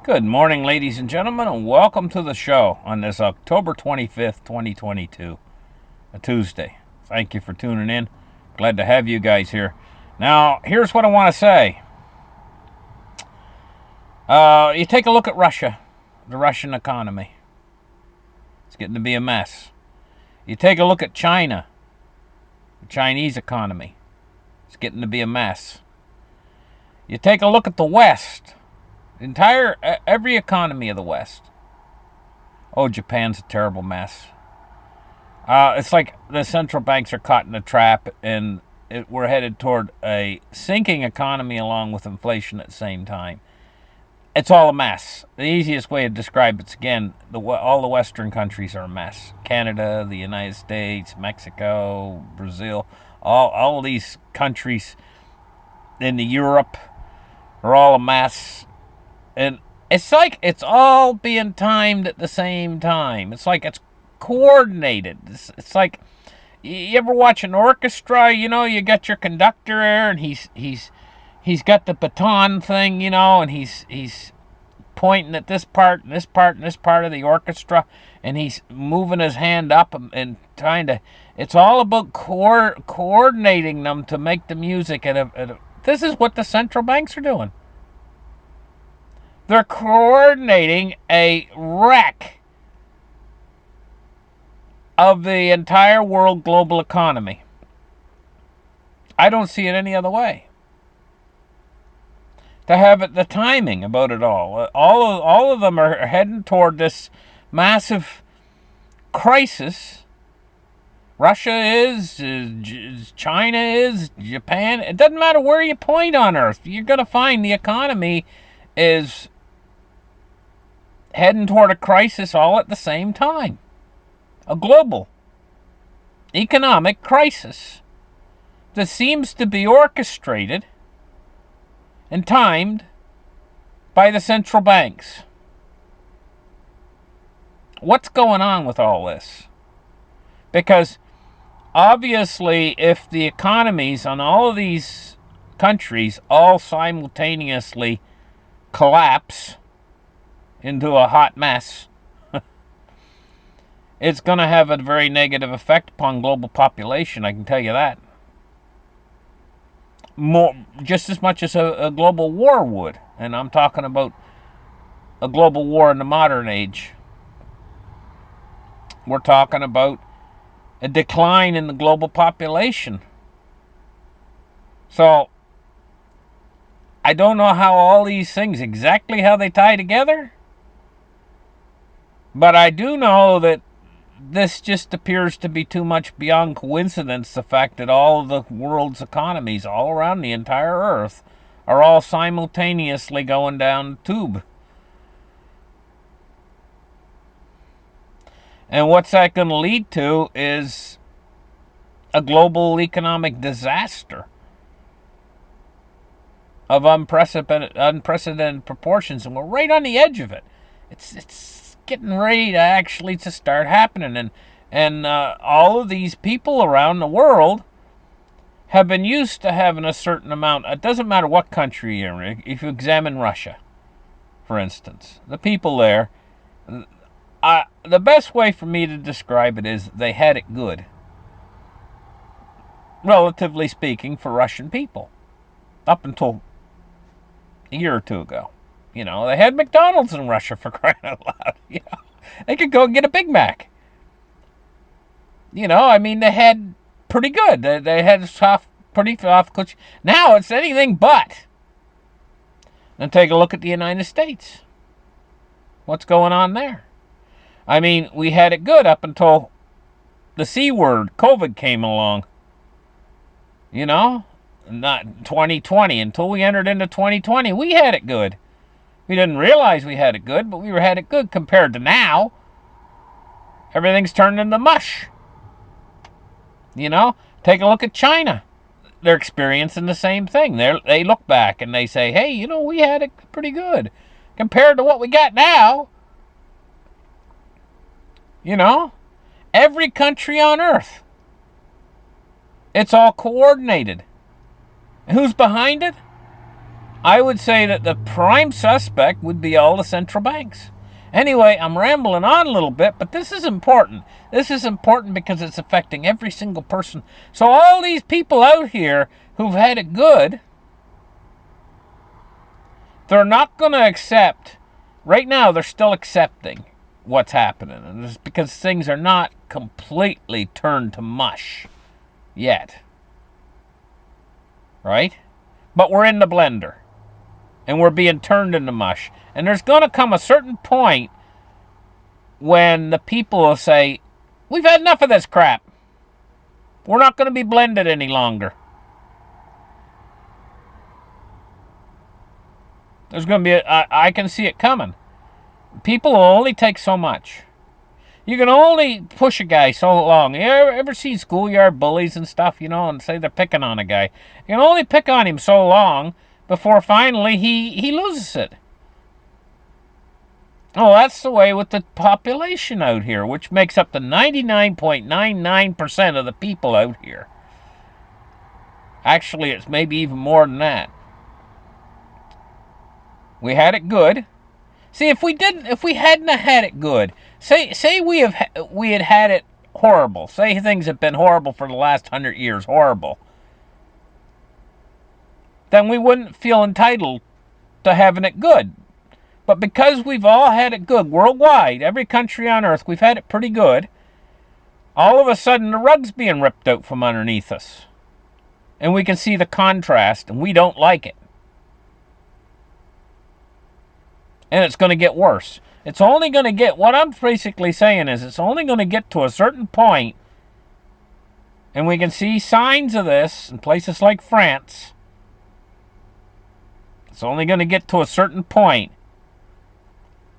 Good morning, ladies and gentlemen, and welcome to the show on this October 25th, 2022, a Tuesday. Thank you for tuning in. Glad to have you guys here. Now, here's what I want to say. You take a look at Russia, the Russian economy. It's getting to be a mess. You take a look at China, the Chinese economy. It's getting to be a mess. You take a look at the West, every economy of the West. Oh, Japan's a terrible mess. It's like the central banks are caught in a trap, and we're headed toward a sinking economy along with inflation at the same time. It's all a mess. The easiest way to describe it's, again, all the Western countries are a mess. Canada, the United States, Mexico, Brazil, all of these countries in Europe are all a mess. And it's like it's all being timed at the same time. It's like it's coordinated. It's like, you ever watch an orchestra? You got your conductor there, and he's got the baton thing, and he's pointing at this part and this part and this part of the orchestra, and he's moving his hand up and trying to. It's all about coordinating them to make the music. This is what the central banks are doing. They're coordinating a wreck of the entire world global economy. I don't see it any other way. To have it, the timing about it all of them are heading toward this massive crisis. Russia is, China is, Japan. It doesn't matter where you point on Earth. You're going to find the economy is heading toward a crisis all at the same time. A global economic crisis that seems to be orchestrated and timed by the central banks. What's going on with all this? Because obviously, if the economies on all of these countries all simultaneously collapse into a hot mess, it's going to have a very negative effect upon global population, I can tell you that. Just as much as a global war would. And I'm talking about a global war in the modern age. We're talking about a decline in the global population. So, I don't know how all these things, exactly how they tie together. But I do know that this just appears to be too much beyond coincidence, the fact that all of the world's economies all around the entire Earth are all simultaneously going down the tube. And what's that going to lead to is a global economic disaster of unprecedented proportions, and we're right on the edge of it. It's getting ready to actually to start happening, and all of these people around the world have been used to having a certain amount. It doesn't matter what country you're in. If you examine Russia, for instance, the people there, the best way for me to describe it is they had it good, relatively speaking, for Russian people, up until a year or two ago. They had McDonald's in Russia, for crying out loud. They could go and get a Big Mac. They had pretty good. They had pretty soft. Now it's anything but. And take a look at the United States. What's going on there? We had it good up until the C word, COVID, came along. Not 2020. Until we entered into 2020, we had it good. We didn't realize we had it good, but we had it good compared to now. Everything's turned into mush. Take a look at China. They're experiencing the same thing. They look back and they say, hey, we had it pretty good compared to what we got now. Every country on Earth. It's all coordinated. And who's behind it? I would say that the prime suspect would be all the central banks. Anyway, I'm rambling on a little bit, but this is important. This is important because it's affecting every single person. So all these people out here who've had it good, they're not going to accept. Right now, they're still accepting what's happening. And it's because things are not completely turned to mush yet. Right? But we're in the blender. And we're being turned into mush. And there's going to come a certain point when the people will say, we've had enough of this crap. We're not going to be blended any longer. There's going to be, I can see it coming. People will only take so much. You can only push a guy so long. You ever see schoolyard bullies and stuff, and say they're picking on a guy? You can only pick on him so long before finally he loses it. Oh, that's the way with the population out here, which makes up the 99.99% of the people out here. Actually, it's maybe even more than that. We had it good. See, if we hadn't had it good, say we had it horrible. Say things have been horrible for the last 100 years, horrible. Then we wouldn't feel entitled to having it good. But because we've all had it good worldwide, every country on earth, we've had it pretty good, all of a sudden the rug's being ripped out from underneath us. And we can see the contrast, and we don't like it. And it's going to get worse. It's only going to get, what I'm basically saying is, it's only going to get to a certain point, and we can see signs of this in places like France. It's only going to get to a certain point.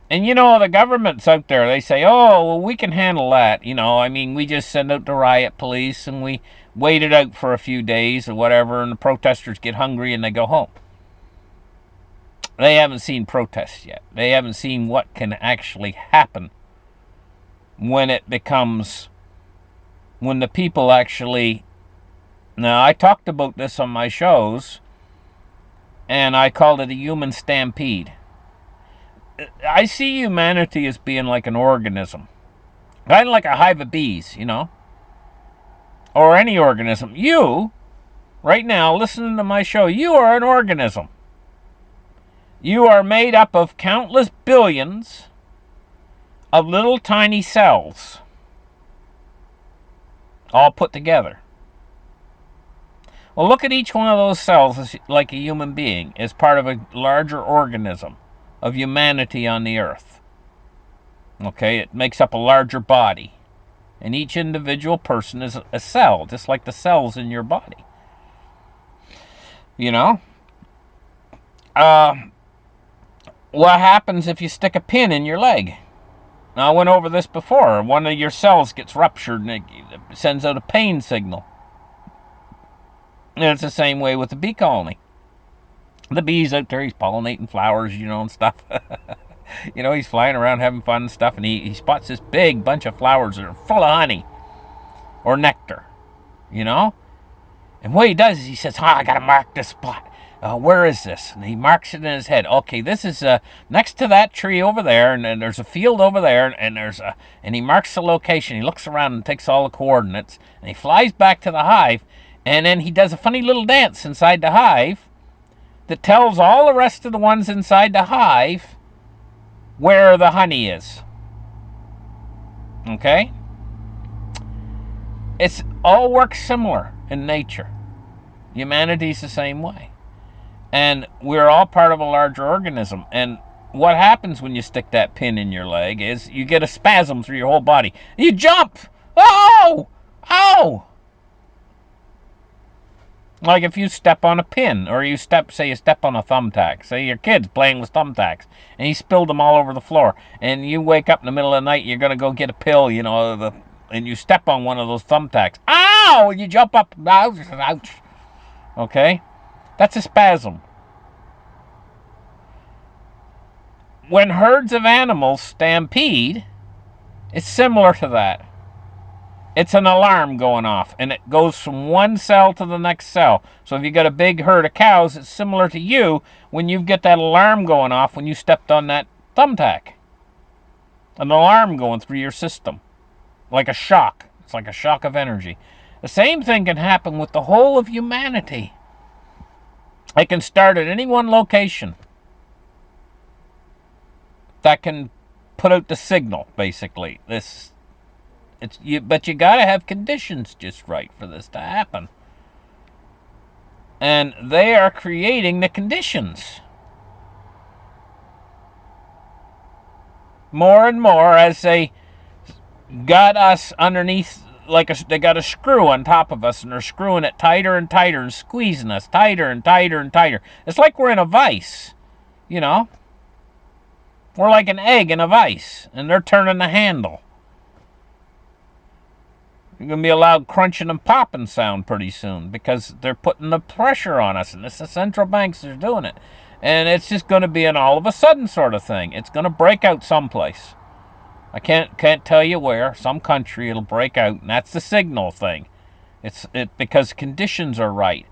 And the government's out there, they say, oh, well, we can handle that. We just send out the riot police and we wait it out for a few days or whatever, and the protesters get hungry and they go home. They haven't seen protests yet. They haven't seen what can actually happen when the people actually... Now, I talked about this on my shows, and I called it a human stampede. I see humanity as being like an organism. Kind of like a hive of bees, Or any organism. You, right now, listening to my show, you are an organism. You are made up of countless billions of little tiny cells, all put together. Well, look at each one of those cells as like a human being, as part of a larger organism of humanity on the earth. Okay, it makes up a larger body. And each individual person is a cell, just like the cells in your body. What happens if you stick a pin in your leg? Now, I went over this before. One of your cells gets ruptured and it sends out a pain signal. And it's the same way with the bee colony. The bee's out there, he's pollinating flowers, and stuff. He's flying around having fun and stuff, and he spots this big bunch of flowers that are full of honey or nectar, And what he does is he says, I got to mark this spot. Where is this? And he marks it in his head. Okay, this is next to that tree over there, and then there's a field over there, and he marks the location. He looks around and takes all the coordinates, and he flies back to the hive, and then he does a funny little dance inside the hive that tells all the rest of the ones inside the hive where the honey is. Okay? It's all works similar in nature. Humanity's the same way. And we're all part of a larger organism. And what happens when you stick that pin in your leg is you get a spasm through your whole body. You jump! Oh! Ow! Like if you step on a pin, or you step on a thumbtack. Say your kid's playing with thumbtacks, and he spilled them all over the floor. And you wake up in the middle of the night, you're going to go get a pill, and you step on one of those thumbtacks. Ow! And you jump up. Ouch. Okay? That's a spasm. When herds of animals stampede, it's similar to that. It's an alarm going off, and it goes from one cell to the next cell. So if you got a big herd of cows, it's similar to you when you get that alarm going off when you stepped on that thumbtack. An alarm going through your system, like a shock. It's like a shock of energy. The same thing can happen with the whole of humanity. It can start at any one location that can put out the signal, basically. But you got to have conditions just right for this to happen. And they are creating the conditions. More and more as they got us underneath, they got a screw on top of us, and they're screwing it tighter and tighter and squeezing us tighter and tighter and tighter. It's like we're in a vice, you know? We're like an egg in a vice, and they're turning the handle. You're going to be a loud crunching and popping sound pretty soon because they're putting the pressure on us, and it's the central banks that are doing it. And it's just going to be an all of a sudden sort of thing. It's going to break out someplace. I can't tell you where. Some country it'll break out, and that's the signal thing. It's because conditions are right.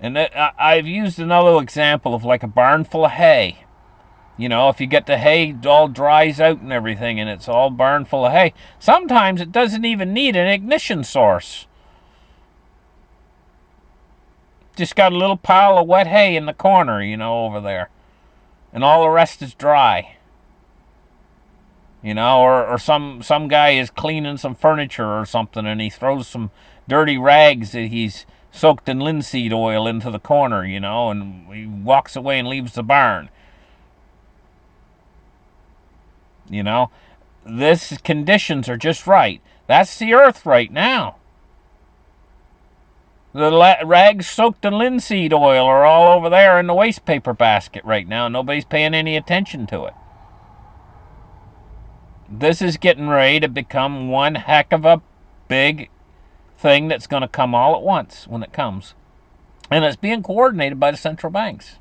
And I've used another example of like a barn full of hay. You know, if you get the hay, it all dries out and everything, and it's all barn full of hay. Sometimes it doesn't even need an ignition source. Just got a little pile of wet hay in the corner, you know, over there. And all the rest is dry. You know, or some guy is cleaning some furniture or something, and he throws some dirty rags that he's soaked in linseed oil into the corner, you know, and he walks away and leaves the barn. You know, this conditions are just right. That's the earth right now. The rags soaked in linseed oil are all over there in the waste paper basket right now. Nobody's paying any attention to it. This is getting ready to become one heck of a big thing that's going to come all at once when it comes. And it's being coordinated by the central banks.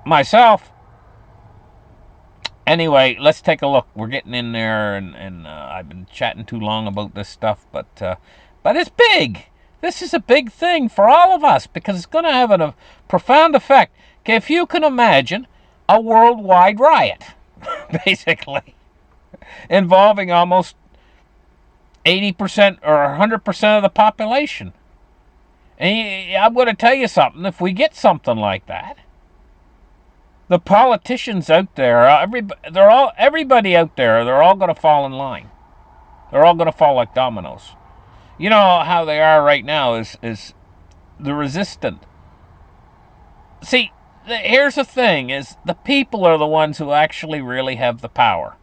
Myself, anyway, let's take a look. We're getting in there, and I've been chatting too long about this stuff, but it's big. This is a big thing for all of us because it's going to have a profound effect. Okay, if you can imagine a worldwide riot, basically, involving almost 80% or 100% of the population. And I'm going to tell you something. If we get something like that, the politicians out there, everybody out there, they're all going to fall in line. They're all going to fall like dominoes. You know how they are right now is the resistant. See, here's the thing, is the people are the ones who actually really have the power.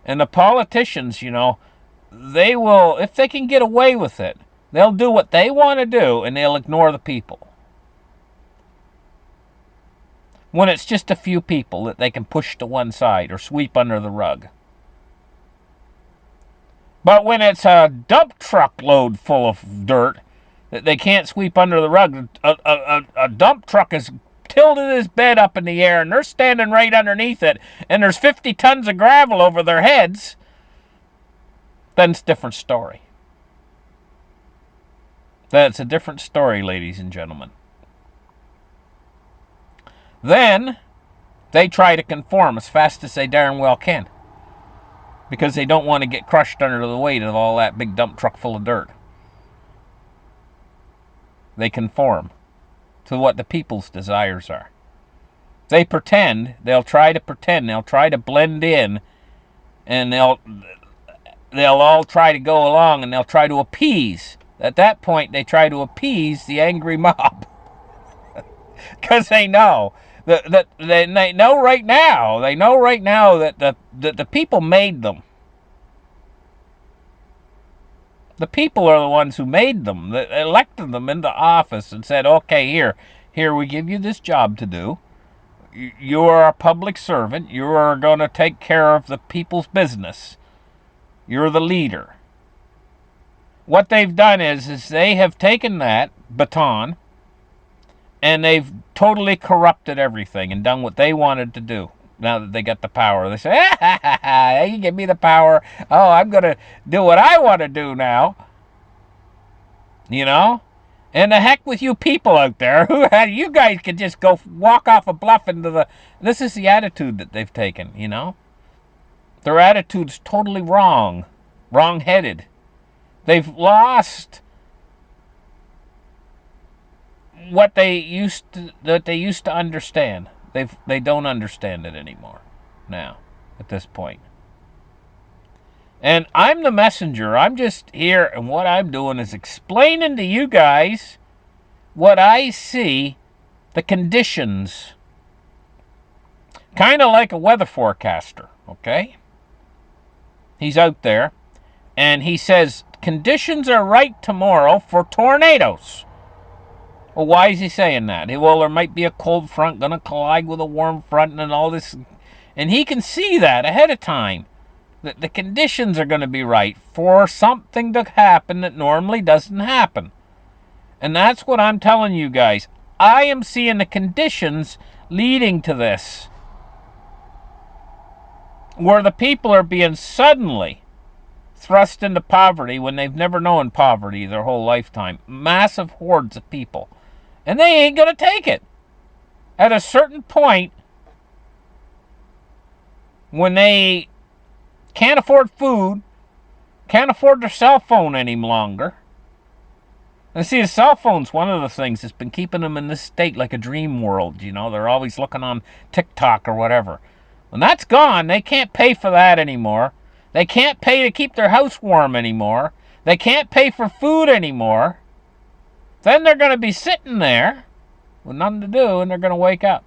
And the politicians, you know, they will, if they can get away with it, they'll do what they want to do, and they'll ignore the people. When it's just a few people that they can push to one side or sweep under the rug. But when it's a dump truck load full of dirt that they can't sweep under the rug, a dump truck is tilted his bed up in the air, and they're standing right underneath it, and there's 50 tons of gravel over their heads, then it's a different story. That's a different story, ladies and gentlemen. Then they try to conform as fast as they darn well can, because they don't want to get crushed under the weight of all that big dump truck full of dirt. They conform to what the people's desires are. They'll try to blend in, and they'll all try to go along, and they'll try to appease. At that point, they try to appease the angry mob. Because they know that they know right now that the people made them. The people are the ones who made them, that elected them into office and said, okay, here we give you this job to do. You are a public servant. You are going to take care of the people's business. You're the leader. What they've done is they have taken that baton and they've totally corrupted everything and done what they wanted to do. now that they got the power. They say, you give me the power. Oh, I'm going to do what I want to do now. You know? And the heck with you people out there. You guys can just go walk off a bluff into the... This is the attitude that they've taken, you know? Their attitude's totally wrong. Wrong-headed. They've lost what they used to understand. They don't understand it anymore now at this point. And I'm the messenger. I'm just here, and what I'm doing is explaining to you guys what I see, the conditions. Kind of like a weather forecaster, okay? He's out there, and he says, conditions are right tomorrow for tornadoes. Well, why is he saying that? Well, there might be a cold front going to collide with a warm front and all this. And he can see that ahead of time. That the conditions are going to be right for something to happen that normally doesn't happen. And that's what I'm telling you guys. I am seeing the conditions leading to this. Where the people are being suddenly thrust into poverty when they've never known poverty their whole lifetime. Massive hordes of people. And they ain't going to take it. At a certain point, when they can't afford food, can't afford their cell phone any longer. And see, the cell phone's one of the things that's been keeping them in this state like a dream world. You know, they're always looking on TikTok or whatever. When that's gone, they can't pay for that anymore. They can't pay to keep their house warm anymore. They can't pay for food anymore. Then they're going to be sitting there with nothing to do, and they're going to wake up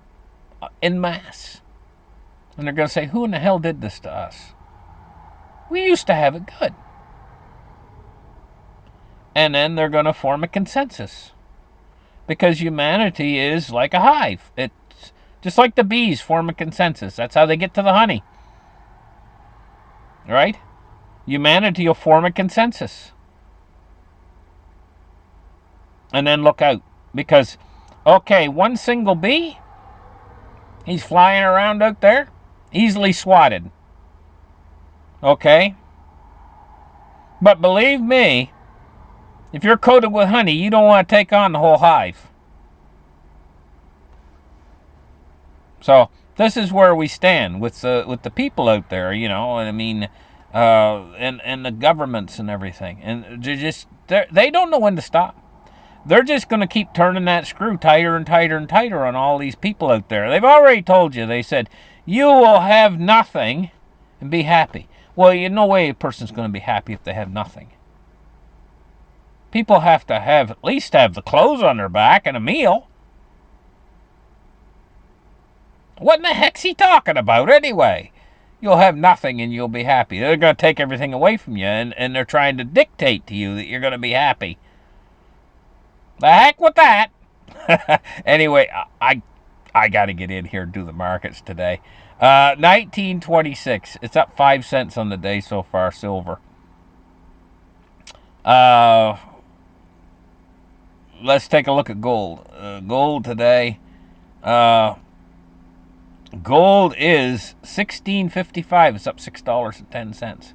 en masse. And they're going to say, who in the hell did this to us? We used to have it good. And then they're going to form a consensus. Because humanity is like a hive. It's just like the bees form a consensus. That's how they get to the honey. Right? Humanity will form a consensus. And then look out. Because, okay, one single bee, he's flying around out there, easily swatted. Okay? But believe me, if you're coated with honey, you don't want to take on the whole hive. So, this is where we stand with the people out there, you know, I mean, and the governments and everything. And they don't know when to stop. They're just going to keep turning that screw tighter and tighter and tighter on all these people out there. They've already told you. They said, you will have nothing and be happy. Well, no way a person's going to be happy if they have nothing. People have to at least have the clothes on their back and a meal. What in the heck's he talking about anyway? You'll have nothing and you'll be happy. They're going to take everything away from you, and they're trying to dictate to you that you're going to be happy. The heck with that. Anyway, I got to get in here and do the markets today. 1926. It's up 5 cents on the day so far, silver. Let's take a look at gold. Gold today. Gold is $16.55. It's up $6.10.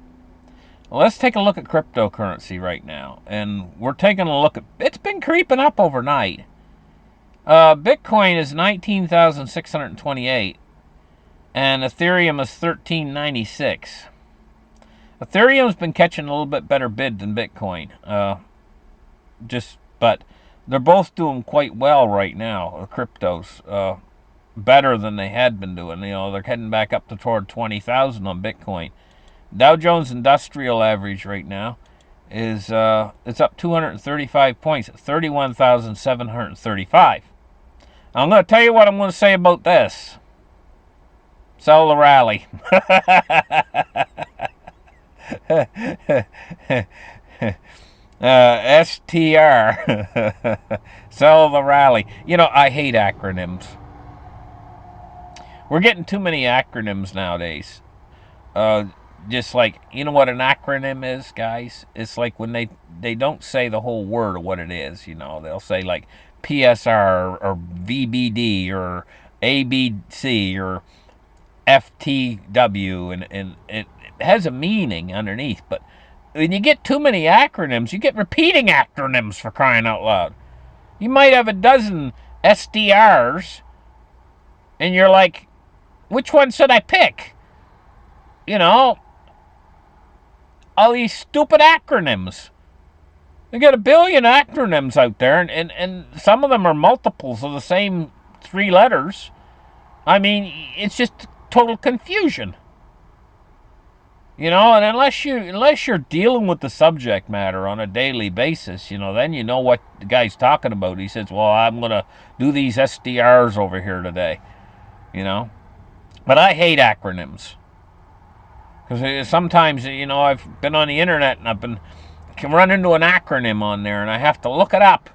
Let's take a look at cryptocurrency right now. And we're taking a look at... It's been creeping up overnight. Bitcoin is 19,628. And Ethereum is 1396. Ethereum's been catching a little bit better bid than Bitcoin. But they're both doing quite well right now. Cryptos. Better than they had been doing. You know, they're heading back up to toward 20,000 on Bitcoin. Dow Jones Industrial Average right now is it's up 235 points at 31,735. I'm going to tell you what I'm going to say about this. Sell the rally. STR. Sell the rally. You know, I hate acronyms. We're getting too many acronyms nowadays. Just like, you know what an acronym is, guys? It's like when they don't say the whole word of what it is, you know. They'll say like PSR or VBD or ABC or FTW, and it has a meaning underneath. But when you get too many acronyms, you get repeating acronyms, for crying out loud. You might have a dozen SDRs, and you're like, which one should I pick? You know, all these stupid acronyms. They got a billion acronyms out there, and some of them are multiples of the same 3 letters. I mean, it's just total confusion. And unless you're dealing with the subject matter on a daily basis, then you know what the guy's talking about. He says, "Well, I'm gonna do these SDRs over here today," But I hate acronyms because sometimes I've been on the internet and can run into an acronym on there, and I have to look it up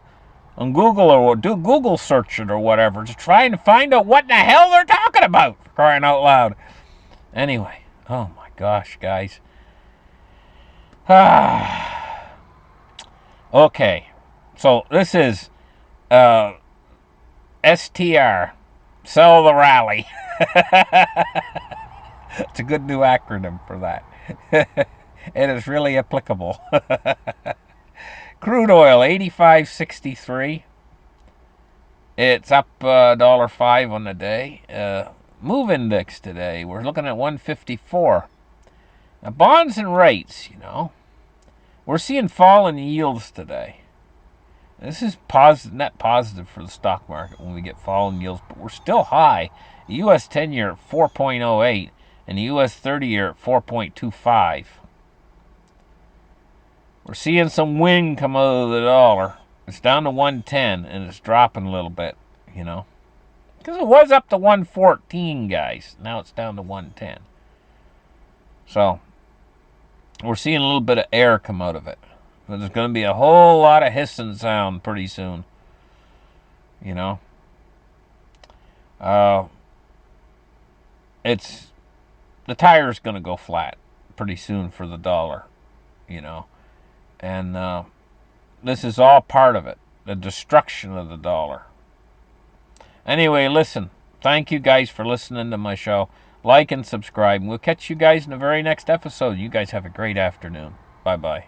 on Google or do Google search it or whatever to try and find out what the hell they're talking about, for crying out loud. Anyway, oh my gosh, guys. Okay, so this is STR, Sell the Rally. It's a good new acronym for that. It is really applicable. Crude oil, 85.63. It's up $1.05 on the day. Move index today, we're looking at 154. Now, bonds and rates, we're seeing falling yields today. This is net positive for the stock market when we get falling yields, but we're still high. The U.S. 10-year at 4.08 and the U.S. 30-year at 4.25. We're seeing some wind come out of the dollar. It's down to 110, and it's dropping a little bit, Because it was up to 114, guys. Now it's down to 110. So, we're seeing a little bit of air come out of it. But there's going to be a whole lot of hissing sound pretty soon. The tire's going to go flat pretty soon for the dollar, And this is all part of it, the destruction of the dollar. Anyway, listen, thank you guys for listening to my show. Like and subscribe, and we'll catch you guys in the very next episode. You guys have a great afternoon. Bye-bye.